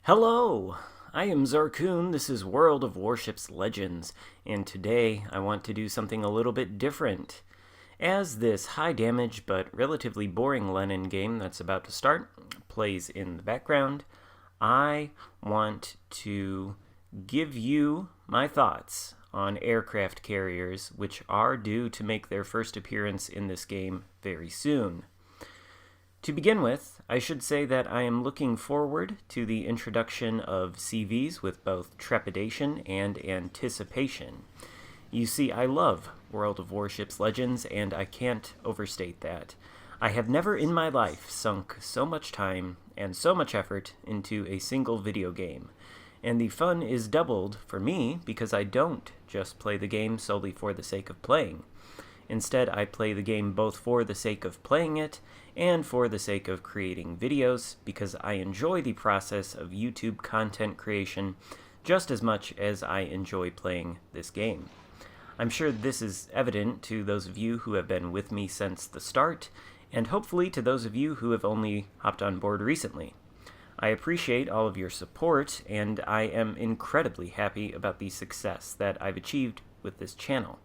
Hello! I am Xarkun, this is World of Warships Legends, and today I want to do something a little bit different. As this high damage but relatively boring Lenin game that's about to start plays in the background, I want to give you my thoughts on aircraft carriers, which are due to make their first appearance in this game very soon. To begin with, I should say that I am looking forward to the introduction of CVs with both trepidation and anticipation. You see, I love World of Warships Legends, and I can't overstate that. I have never in my life sunk so much time and so much effort into a single video game. And the fun is doubled for me because I don't just play the game solely for the sake of playing. Instead, I play the game both for the sake of playing it and for the sake of creating videos because I enjoy the process of YouTube content creation just as much as I enjoy playing this game. I'm sure this is evident to those of you who have been with me since the start, and hopefully to those of you who have only hopped on board recently. I appreciate all of your support, and I am incredibly happy about the success that I've achieved with this channel.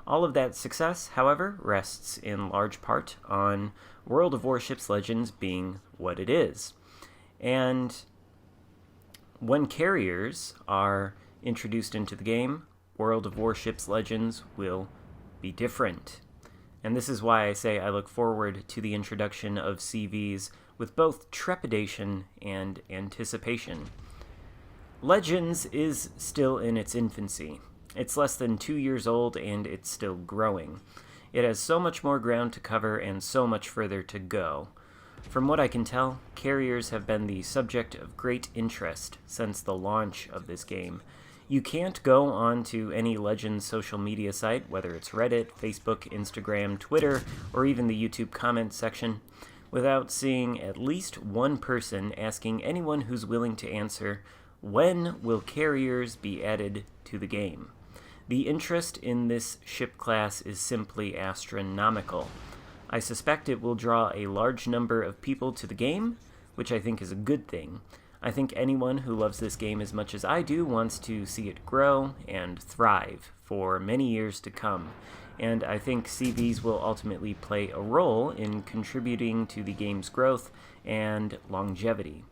All of that success, however, rests in large part on World of Warships Legends being what it is. And when carriers are introduced into the game, World of Warships Legends will be different. And this is why I say I look forward to the introduction of CVs with both trepidation and anticipation. Legends is still in its infancy. It's less than 2 years old and it's still growing. It has so much more ground to cover and so much further to go. From what I can tell, carriers have been the subject of great interest since the launch of this game. You can't go onto any Legends social media site, whether it's Reddit, Facebook, Instagram, Twitter, or even the YouTube comments section, without seeing at least one person asking anyone who's willing to answer, when will carriers be added to the game? The interest in this ship class is simply astronomical. I suspect it will draw a large number of people to the game, which I think is a good thing. I think anyone who loves this game as much as I do wants to see it grow and thrive for many years to come, and I think CVs will ultimately play a role in contributing to the game's growth and longevity.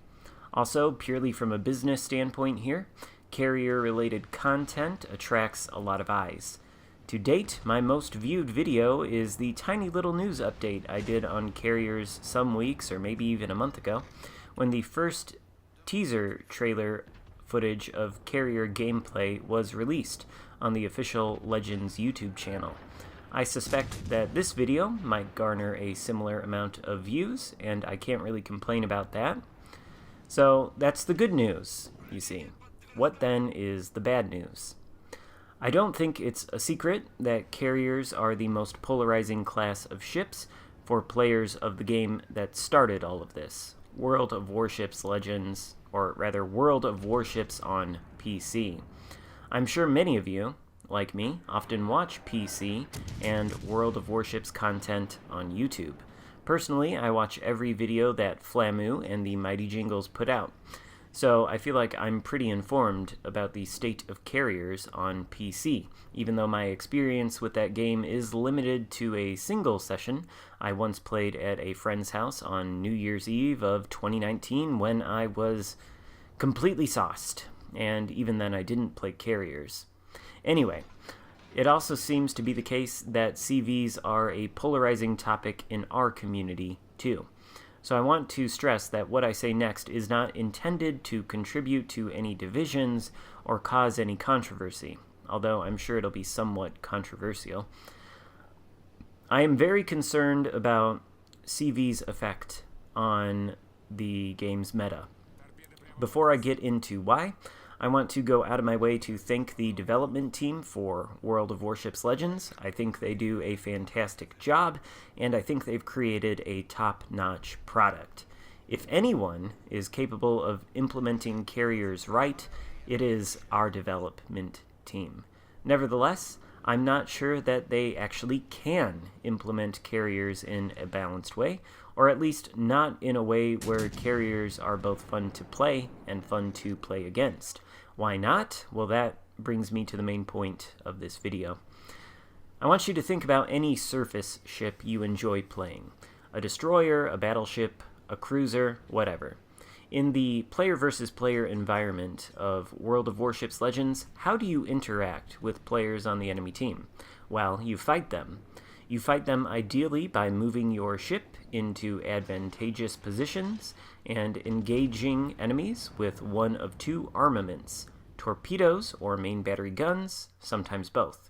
Also, purely from a business standpoint here, carrier-related content attracts a lot of eyes. To date, my most viewed video is the tiny little news update I did on carriers some weeks or maybe even a month ago, when the first teaser trailer footage of carrier gameplay was released on the official Legends YouTube channel. I suspect that this video might garner a similar amount of views, and I can't really complain about that. So that's the good news, you see. What then is the bad news? I don't think it's a secret that carriers are the most polarizing class of ships for players of the game that started all of this, World of Warships Legends, or rather World of Warships on PC. I'm sure many of you, like me, often watch PC and World of Warships content on YouTube. Personally, I watch every video that Flamu and the Mighty Jingles put out, so I feel like I'm pretty informed about the state of carriers on PC, even though my experience with that game is limited to a single session I once played at a friend's house on New Year's Eve of 2019 when I was completely sauced, and even then I didn't play carriers. Anyway, it also seems to be the case that CVs are a polarizing topic in our community, too. So I want to stress that what I say next is not intended to contribute to any divisions or cause any controversy, although I'm sure it'll be somewhat controversial. I am very concerned about CV's effect on the game's meta. Before I get into why, I want to go out of my way to thank the development team for World of Warships Legends. I think they do a fantastic job, and I think they've created a top-notch product. If anyone is capable of implementing carriers right, it is our development team. Nevertheless, I'm not sure that they actually can implement carriers in a balanced way, or at least not in a way where carriers are both fun to play and fun to play against. Why not? Well, that brings me to the main point of this video. I want you to think about any surface ship you enjoy playing. A destroyer, a battleship, a cruiser, whatever. In the player versus player environment of World of Warships Legends, how do you interact with players on the enemy team? Well, you fight them. You fight them ideally by moving your ship into advantageous positions and engaging enemies with one of two armaments, torpedoes or main battery guns, sometimes both.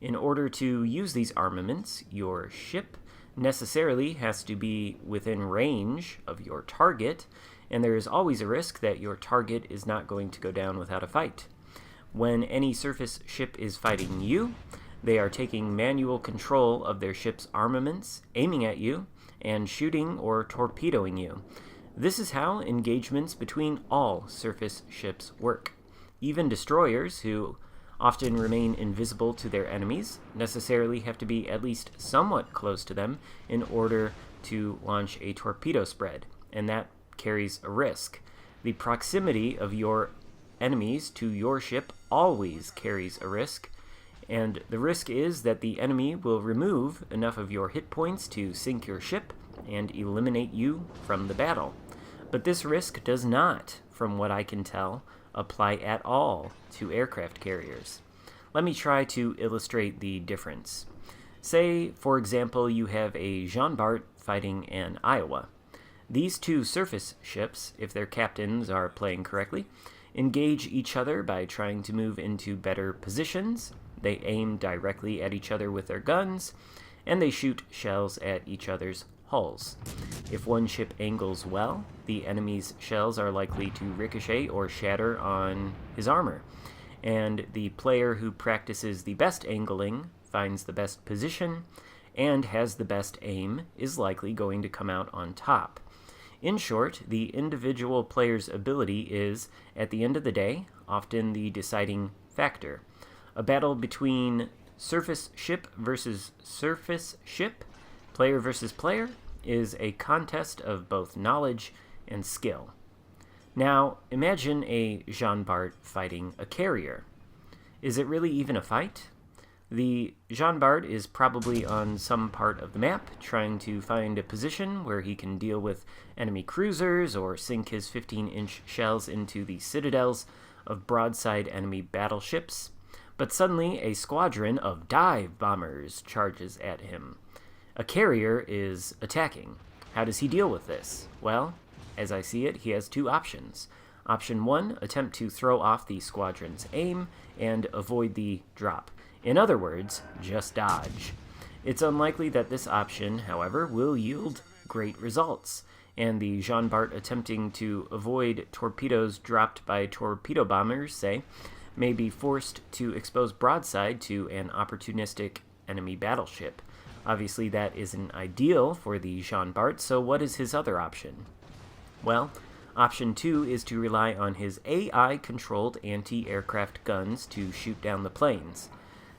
In order to use these armaments, your ship necessarily has to be within range of your target, and there is always a risk that your target is not going to go down without a fight. When any surface ship is fighting you, they are taking manual control of their ship's armaments, aiming at you, and shooting or torpedoing you. This is how engagements between all surface ships work. Even destroyers, who often remain invisible to their enemies, necessarily have to be at least somewhat close to them in order to launch a torpedo spread, and that carries a risk. The proximity of your enemies to your ship always carries a risk, and the risk is that the enemy will remove enough of your hit points to sink your ship and eliminate you from the battle. But this risk does not, from what I can tell, apply at all to aircraft carriers. Let me try to illustrate the difference. Say, for example, you have a Jean Bart fighting an Iowa. These two surface ships, if their captains are playing correctly, engage each other by trying to move into better positions. They aim directly at each other with their guns, and they shoot shells at each other's hulls. If one ship angles well, the enemy's shells are likely to ricochet or shatter on his armor, and the player who practices the best angling, finds the best position, and has the best aim is likely going to come out on top. In short, the individual player's ability is, at the end of the day, often the deciding factor. A battle between surface ship versus surface ship, player versus player, is a contest of both knowledge and skill. Now, imagine a Jean Bart fighting a carrier. Is it really even a fight? The Jean Bart is probably on some part of the map, trying to find a position where he can deal with enemy cruisers or sink his 15-inch shells into the citadels of broadside enemy battleships. But suddenly, a squadron of dive bombers charges at him. A carrier is attacking. How does he deal with this? Well, as I see it, he has two options. Option 1, attempt to throw off the squadron's aim and avoid the drop. In other words, just dodge. It's unlikely that this option, however, will yield great results, and the Jean Bart attempting to avoid torpedoes dropped by torpedo bombers, say, may be forced to expose broadside to an opportunistic enemy battleship. Obviously, that isn't ideal for the Jean Bart, so what is his other option? Well, option 2 is to rely on his AI-controlled anti-aircraft guns to shoot down the planes.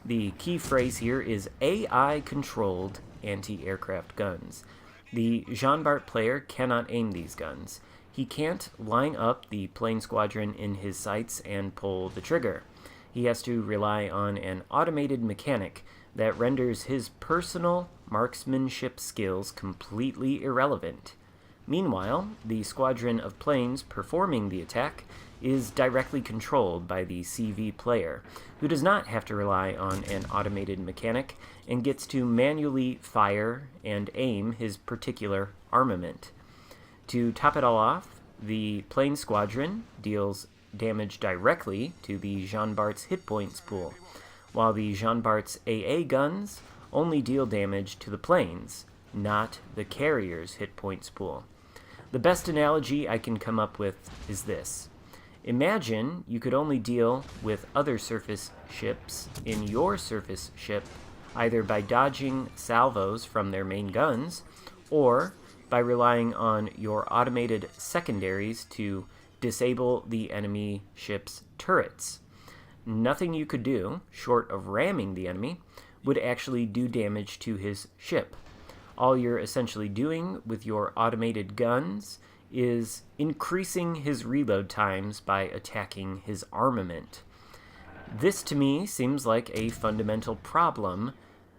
The key phrase here is AI-controlled anti-aircraft guns. The Jean Bart player cannot aim these guns. He can't line up the plane squadron in his sights and pull the trigger. He has to rely on an automated mechanic that renders his personal marksmanship skills completely irrelevant. Meanwhile, the squadron of planes performing the attack is directly controlled by the CV player, who does not have to rely on an automated mechanic and gets to manually fire and aim his particular armament. To top it all off, the plane squadron deals damage directly to the Jean Bart's hit points pool, while the Jean Bart's AA guns only deal damage to the planes, not the carrier's hit points pool. The best analogy I can come up with is this. Imagine you could only deal with other surface ships in your surface ship either by dodging salvos from their main guns or by relying on your automated secondaries to disable the enemy ship's turrets. Nothing you could do, short of ramming the enemy, would actually do damage to his ship. All you're essentially doing with your automated guns is increasing his reload times by attacking his armament. This to me seems like a fundamental problem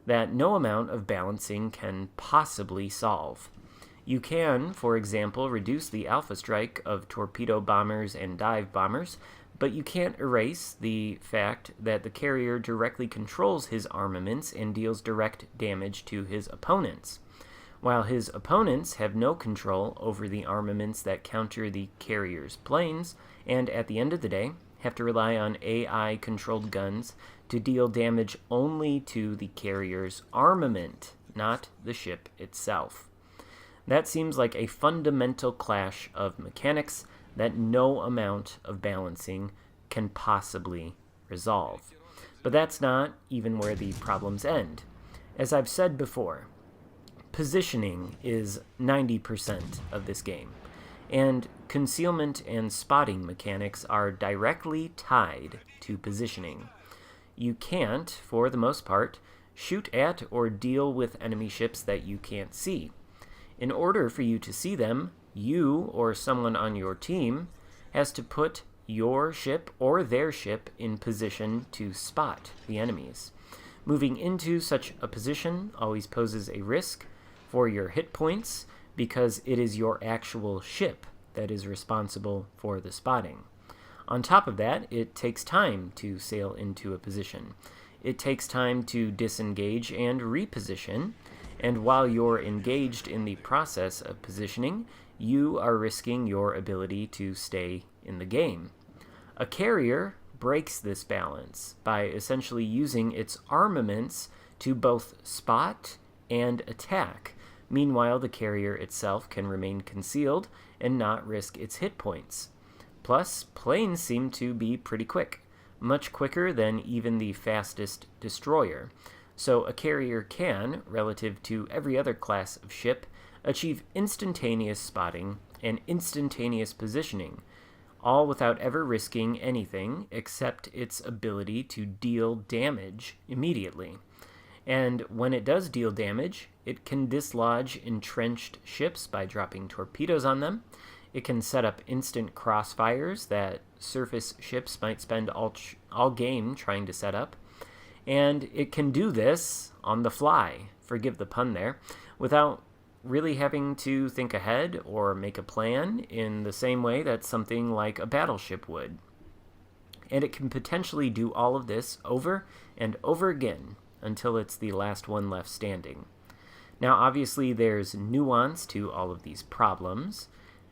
that no amount of balancing can possibly solve. You can, for example, reduce the alpha strike of torpedo bombers and dive bombers, but you can't erase the fact that the carrier directly controls his armaments and deals direct damage to his opponents, while his opponents have no control over the armaments that counter the carrier's planes, and at the end of the day, have to rely on AI-controlled guns to deal damage only to the carrier's armament, not the ship itself. That seems like a fundamental clash of mechanics that no amount of balancing can possibly resolve. But that's not even where the problems end. As I've said before, positioning is 90% of this game, and concealment and spotting mechanics are directly tied to positioning. You can't, for the most part, shoot at or deal with enemy ships that you can't see. In order for you to see them, you or someone on your team has to put your ship or their ship in position to spot the enemies. Moving into such a position always poses a risk for your hit points because it is your actual ship that is responsible for the spotting. On top of that, it takes time to sail into a position. It takes time to disengage and reposition, and while you're engaged in the process of positioning, you are risking your ability to stay in the game. A carrier breaks this balance by essentially using its armaments to both spot and attack. Meanwhile, the carrier itself can remain concealed and not risk its hit points. Plus, planes seem to be pretty quick, much quicker than even the fastest destroyer. So a carrier can, relative to every other class of ship, achieve instantaneous spotting and instantaneous positioning, all without ever risking anything except its ability to deal damage immediately. And when it does deal damage, it can dislodge entrenched ships by dropping torpedoes on them. It can set up instant crossfires that surface ships might spend all game trying to set up. And it can do this on the fly, forgive the pun there, without really having to think ahead or make a plan in the same way that something like a battleship would. And it can potentially do all of this over and over again until it's the last one left standing. Now, obviously, there's nuance to all of these problems,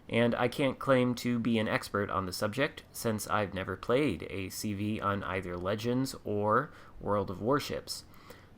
and I can't claim to be an expert on the subject since I've never played a CV on either Legends or World of Warships.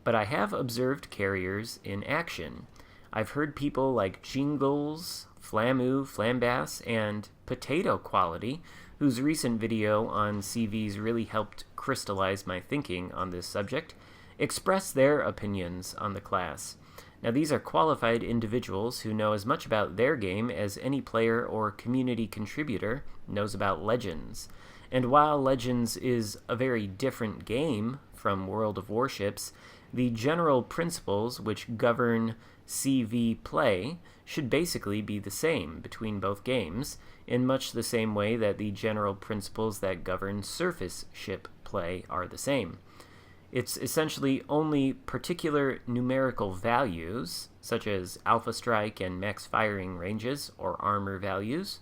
But I have observed carriers in action. I've heard people like Jingles, Flamu, Flambass, and Potato Quality, whose recent video on CVs really helped crystallize my thinking on this subject, express their opinions on the class. Now, these are qualified individuals who know as much about their game as any player or community contributor knows about Legends. And while Legends is a very different game from World of Warships, the general principles which govern CV play should basically be the same between both games, in much the same way that the general principles that govern surface ship play are the same. It's essentially only particular numerical values, such as alpha strike and max firing ranges or armor values,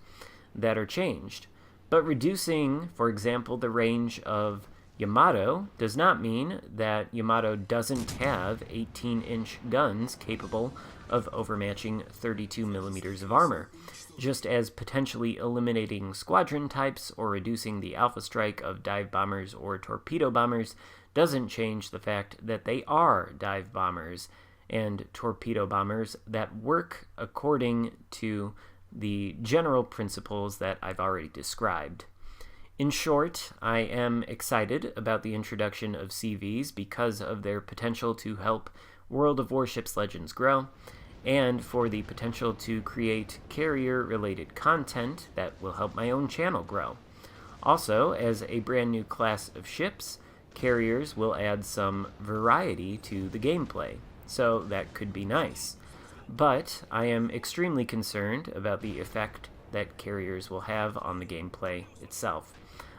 that are changed. But reducing, for example, the range of Yamato does not mean that Yamato doesn't have 18-inch guns capable of overmatching 32 millimeters of armor, just as potentially eliminating squadron types or reducing the alpha strike of dive bombers or torpedo bombers doesn't change the fact that they are dive bombers and torpedo bombers that work according to the general principles that I've already described. In short, I am excited about the introduction of CVs because of their potential to help World of Warships Legends grow, and for the potential to create carrier-related content that will help my own channel grow. Also, as a brand new class of ships, carriers will add some variety to the gameplay, so that could be nice. But I am extremely concerned about the effect that carriers will have on the gameplay itself.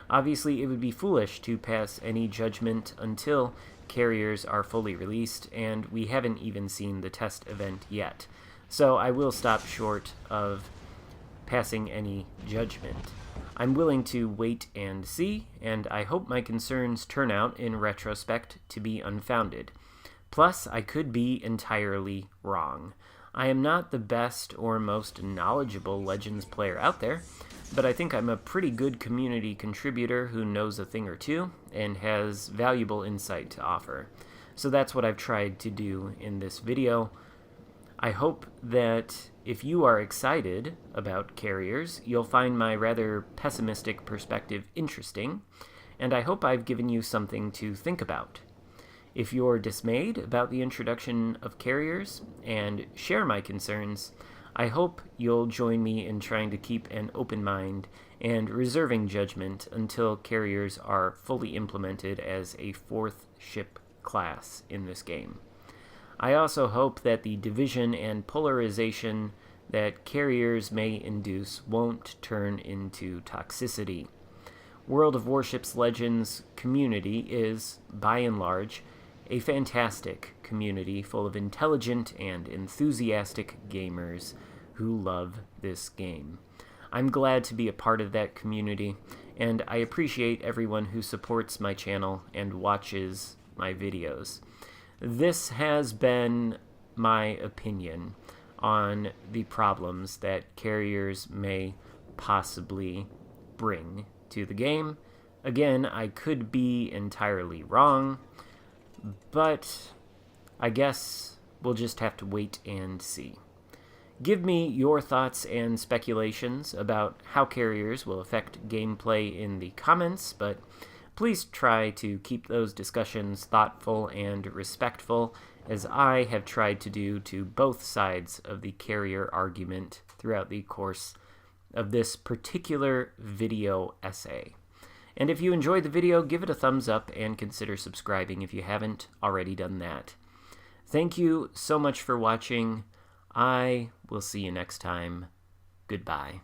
Obviously, it would be foolish to pass any judgment until carriers are fully released, and we haven't even seen the test event yet. So I will stop short of passing any judgment. I'm willing to wait and see, and I hope my concerns turn out in retrospect to be unfounded. Plus, I could be entirely wrong. I am not the best or most knowledgeable Legends player out there, but I think I'm a pretty good community contributor who knows a thing or two and has valuable insight to offer. So that's what I've tried to do in this video. I hope that if you are excited about carriers, you'll find my rather pessimistic perspective interesting, and I hope I've given you something to think about. If you're dismayed about the introduction of carriers and share my concerns, I hope you'll join me in trying to keep an open mind and reserving judgment until carriers are fully implemented as a fourth ship class in this game. I also hope that the division and polarization that carriers may induce won't turn into toxicity. World of Warships Legends community is, by and large, a fantastic community full of intelligent and enthusiastic gamers who love this game. I'm glad to be a part of that community, and I appreciate everyone who supports my channel and watches my videos. This has been my opinion on the problems that carriers may possibly bring to the game. Again, I could be entirely wrong, but I guess we'll just have to wait and see. Give me your thoughts and speculations about how carriers will affect gameplay in the comments, but please try to keep those discussions thoughtful and respectful, as I have tried to do to both sides of the carrier argument throughout the course of this particular video essay. And if you enjoyed the video, give it a thumbs up and consider subscribing if you haven't already done that. Thank you so much for watching. I will see you next time. Goodbye.